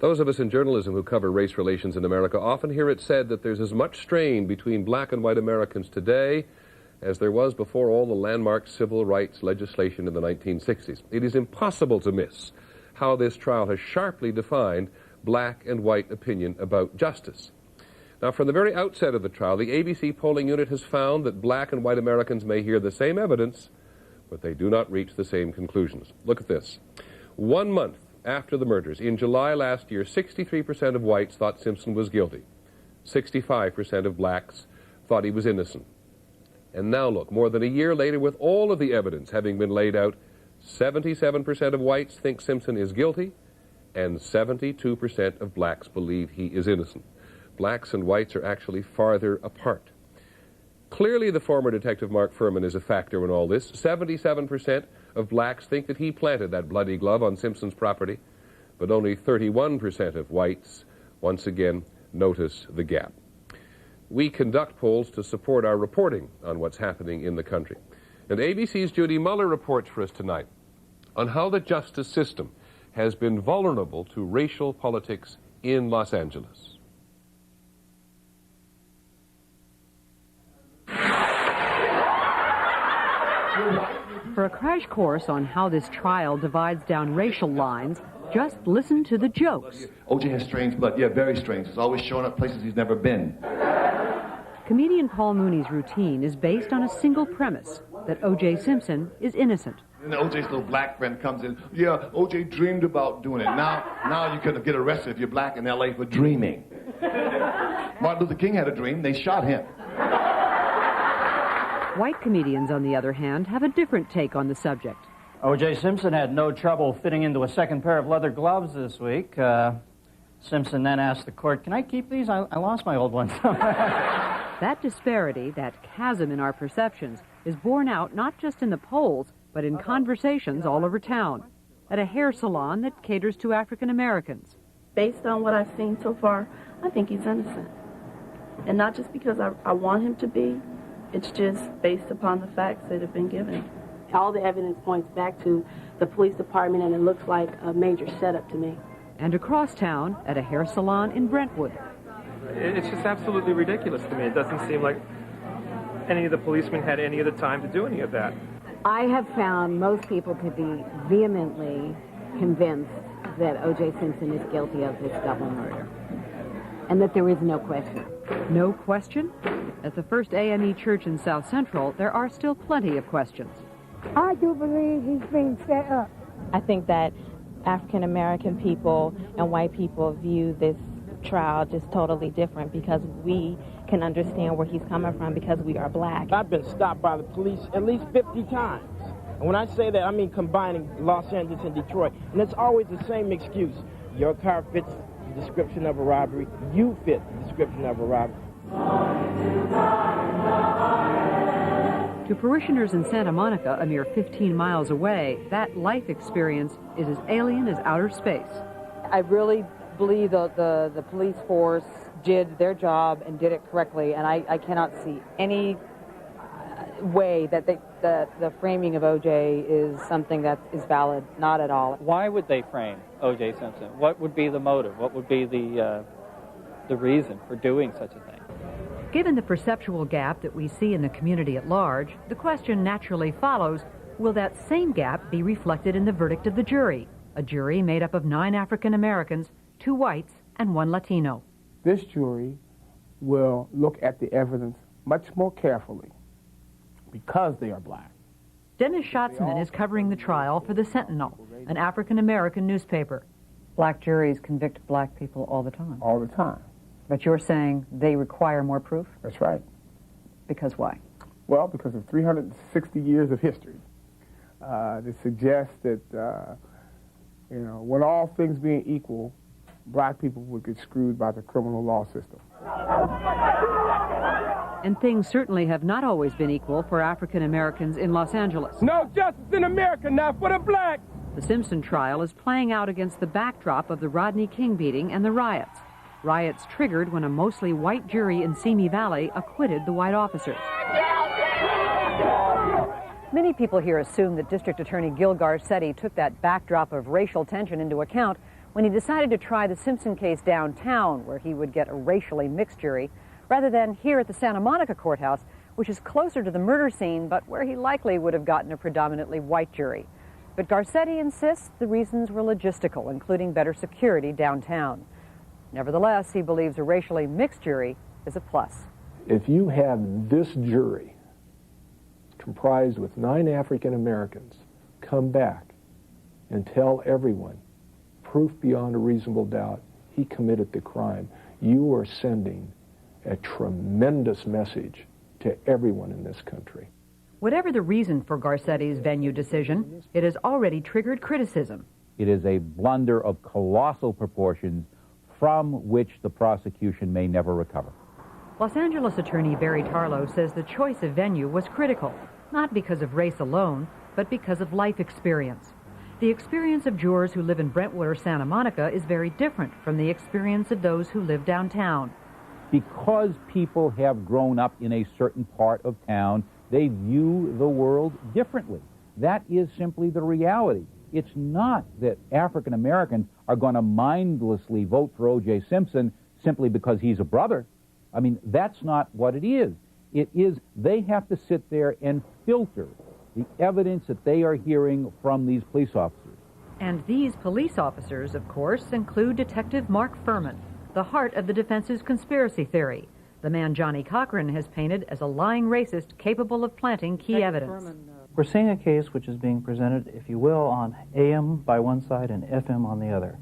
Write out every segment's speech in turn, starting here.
Those of us in journalism who cover race relations in America often hear it said that there's as much strain between black and white Americans today as there was before all the landmark civil rights legislation in the 1960s. It is impossible to miss how this trial has sharply defined black and white opinion about justice. Now, from the very outset of the trial, the ABC polling unit has found that black and white Americans may hear the same evidence, but they do not reach the same conclusions. Look at this. 1 month after the murders, in July last year, 63% of whites thought Simpson was guilty. 65% of blacks thought he was innocent. And now look, more than a year later, with all of the evidence having been laid out, 77% of whites think Simpson is guilty, and 72% of blacks believe he is innocent. Blacks and whites are actually farther apart. Clearly, the former detective Mark Furman is a factor in all this. 77% of blacks think that he planted that bloody glove on Simpson's property, but only 31% of whites, once again, notice the gap. We conduct polls to support our reporting on what's happening in the country. And ABC's Judy Muller reports for us tonight on how the justice system has been vulnerable to racial politics in Los Angeles. For a crash course on how this trial divides down racial lines, just listen to the jokes. OJ has strange blood. Yeah, very strange. He's always showing up places he's never been. Comedian Paul Mooney's routine is based on a single premise, that OJ Simpson is innocent. And OJ's little black friend comes in. Yeah, OJ dreamed about doing it. Now you can get arrested if you're black in L.A. for dreaming. Martin Luther King had a dream. They shot him. White comedians, on the other hand, have a different take on the subject. OJ Simpson had no trouble fitting into a second pair of leather gloves this week. Simpson then asked the court, "Can I keep these? I lost my old ones." That disparity, that chasm in our perceptions, is borne out not just in the polls, but in conversations all over town. At a hair salon that caters to African Americans. Based on what I've seen so far, I think he's innocent. And not just because I want him to be, it's just based upon the facts that have been given. All the evidence points back to the police department, and it looks like a major setup to me. And across town, at a hair salon in Brentwood. It's just absolutely ridiculous to me. It doesn't seem like any of the policemen had any of the time to do any of that. I have found most people to be vehemently convinced that O.J. Simpson is guilty of this double murder, and that there is no question. No question? At the First AME Church in South Central, there are still plenty of questions. I do believe he's being set up. I think that African American people and white people view this trial just totally different because we can understand where he's coming from because we are black. I've been stopped by the police at least 50 times. And when I say that, I mean combining Los Angeles and Detroit. And it's always the same excuse. Your car fits the description of a robbery. You fit the description of a robbery. To parishioners in Santa Monica, a mere 15 miles away, that life experience is as alien as outer space. I really believe the police force did their job and did it correctly, and I cannot see any way that the framing of O.J. is something that is valid. Not at all. Why would they frame O.J. Simpson? What would be the motive? What would be the reason for doing such a thing? Given the perceptual gap that we see in the community at large, the question naturally follows, will that same gap be reflected in the verdict of the jury? A jury made up of 9 African Americans, 2 whites, and 1 Latino. This jury will look at the evidence much more carefully because they are black. Dennis Schatzman is covering the trial for the Sentinel, an African American newspaper. Black juries convict black people all the time. All the time. But you're saying they require more proof? That's right. Because why? Well, because of 360 years of history that suggests that, when all things being equal, black people would get screwed by the criminal law system. And things certainly have not always been equal for African Americans in Los Angeles. No justice in America, not for the blacks! The Simpson trial is playing out against the backdrop of the Rodney King beating and the riots. Riots triggered when a mostly white jury in Simi Valley acquitted the white officers. Many people here assume that District Attorney Gil Garcetti took that backdrop of racial tension into account when he decided to try the Simpson case downtown, where he would get a racially mixed jury, rather than here at the Santa Monica courthouse, which is closer to the murder scene, but where he likely would have gotten a predominantly white jury. But Garcetti insists the reasons were logistical, including better security downtown. Nevertheless, he believes a racially mixed jury is a plus. If you have this jury comprised with 9 African Americans come back and tell everyone, proof beyond a reasonable doubt, he committed the crime, you are sending a tremendous message to everyone in this country. Whatever the reason for Garcetti's venue decision, it has already triggered criticism. It is a blunder of colossal proportions from which the prosecution may never recover. Los Angeles attorney Barry Tarlow says the choice of venue was critical, not because of race alone, but because of life experience. The experience of jurors who live in Brentwood or Santa Monica is very different from the experience of those who live downtown. Because people have grown up in a certain part of town, they view the world differently. That is simply the reality. It's not that African Americans are going to mindlessly vote for OJ Simpson simply because he's a brother. I mean, that's not what it is. It is they have to sit there and filter the evidence that they are hearing from these police officers. And these police officers, of course, include Detective Mark Furman, the heart of the defense's conspiracy theory, the man Johnny Cochran has painted as a lying racist capable of planting key evidence. We're seeing a case which is being presented, if you will, on AM by one side and FM on the other.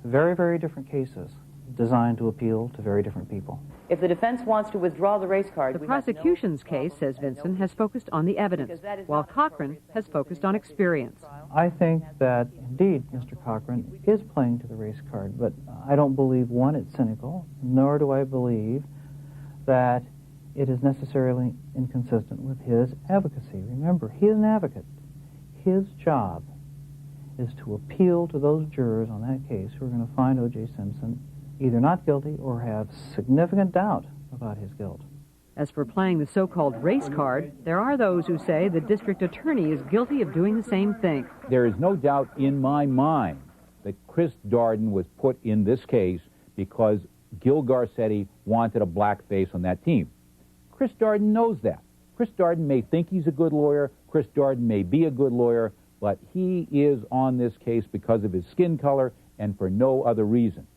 Very, very different cases designed to appeal to very different people. If the defense wants to withdraw the race card... The prosecution's case, says Vinson, has focused on the evidence, while Cochran has focused on experience. I think that, indeed, Mr. Cochran is playing to the race card, but I don't believe, one, it's cynical, nor do I believe that it is necessarily inconsistent with his advocacy. Remember, he is an advocate. His job is to appeal to those jurors on that case who are going to find O.J. Simpson either not guilty or have significant doubt about his guilt. As for playing the so-called race card, there are those who say the district attorney is guilty of doing the same thing. There is no doubt in my mind that Chris Darden was put in this case because Gil Garcetti wanted a black face on that team. Chris Darden knows that. Chris Darden may think he's a good lawyer, Chris Darden may be a good lawyer, but he is on this case because of his skin color and for no other reason.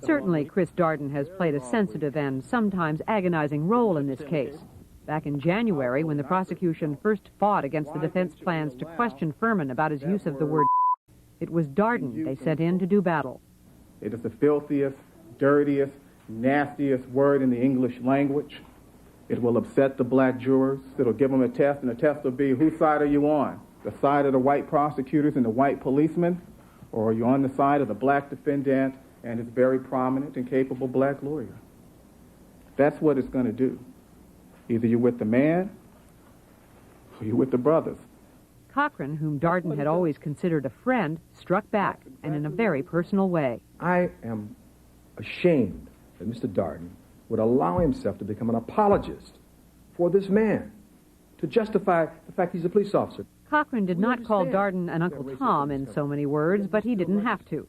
Certainly, Chris Darden has played a sensitive and sometimes agonizing role in this case. Back in January, when the prosecution first fought against the defense plans to question Furman about his use of the word, it was Darden they sent in to do battle. It is the filthiest, dirtiest, nastiest word in the English language. It will upset the black jurors. It'll give them a test, and the test will be, whose side are you on? The side of the white prosecutors and the white policemen? Or are you on the side of the black defendant and his very prominent and capable black lawyer? That's what it's going to do. Either you're with the man or you're with the brothers. Cochran, whom Darden had always considered a friend, struck back, and in a very personal way. I am ashamed that Mr. Darden would allow himself to become an apologist for this man, to justify the fact he's a police officer. Cochran did not call Darden an Uncle Tom in so many words, but he didn't have to.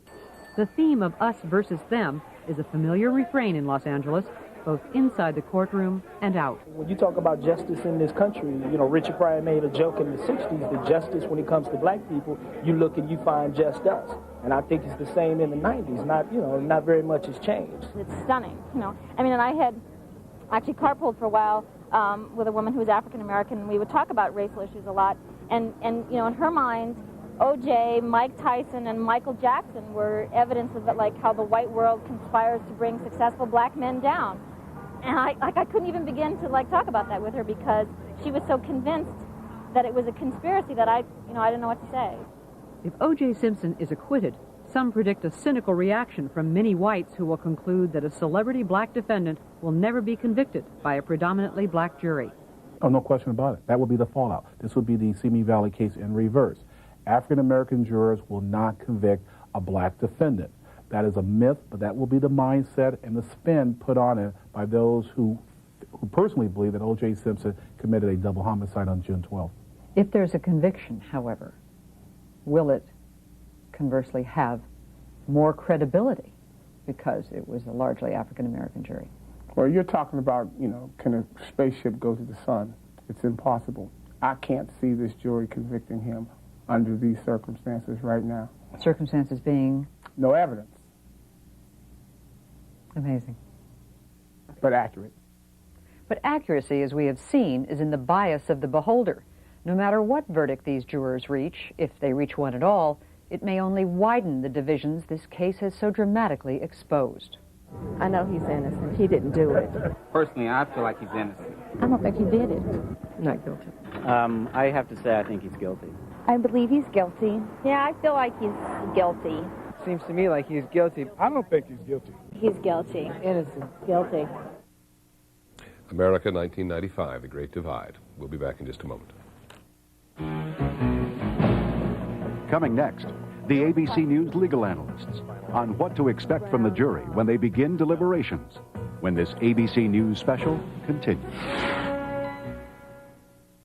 The theme of us versus them is a familiar refrain in Los Angeles, both inside the courtroom and out. When you talk about justice in this country, you know, Richard Pryor made a joke in the 60s that justice, when it comes to black people, you look and you find just us. And I think it's the same in the 90s. Not very much has changed. It's stunning, you know. I mean, and I had actually carpooled for a while with a woman who was African American, and we would talk about racial issues a lot. And you know, in her mind, O.J., Mike Tyson, and Michael Jackson were evidence of it, like how the white world conspires to bring successful black men down. And I couldn't even begin to talk about that with her because she was so convinced that it was a conspiracy that I didn't know what to say. If O.J. Simpson is acquitted, some predict a cynical reaction from many whites who will conclude that a celebrity black defendant will never be convicted by a predominantly black jury. Oh, no question about it. That would be the fallout. This would be the Simi Valley case in reverse. African-American jurors will not convict a black defendant. That is a myth, but that will be the mindset and the spin put on it by those who personally believe that O.J. Simpson committed a double homicide on June 12th. If there's a conviction, however, will it conversely have more credibility because it was a largely African-American jury. Well, you're talking about, you know, can a spaceship go to the sun? It's impossible. I can't see this jury convicting him under these circumstances right now. Circumstances being? No evidence. Amazing. But accurate. But accuracy, as we have seen, is in the bias of the beholder. No matter what verdict these jurors reach, if they reach one at all, it may only widen the divisions this case has so dramatically exposed. I know he's innocent. He didn't do it. Personally, I feel like he's innocent. I don't think he did it. Not guilty. I have to say I think he's guilty. I believe he's guilty. Yeah, I feel like he's guilty. Seems to me like he's guilty. I don't think he's guilty. He's guilty. Innocent. Guilty. America, 1995, The Great Divide. We'll be back in just a moment. Coming next, the ABC News legal analysts on what to expect from the jury when they begin deliberations, when this ABC News special continues.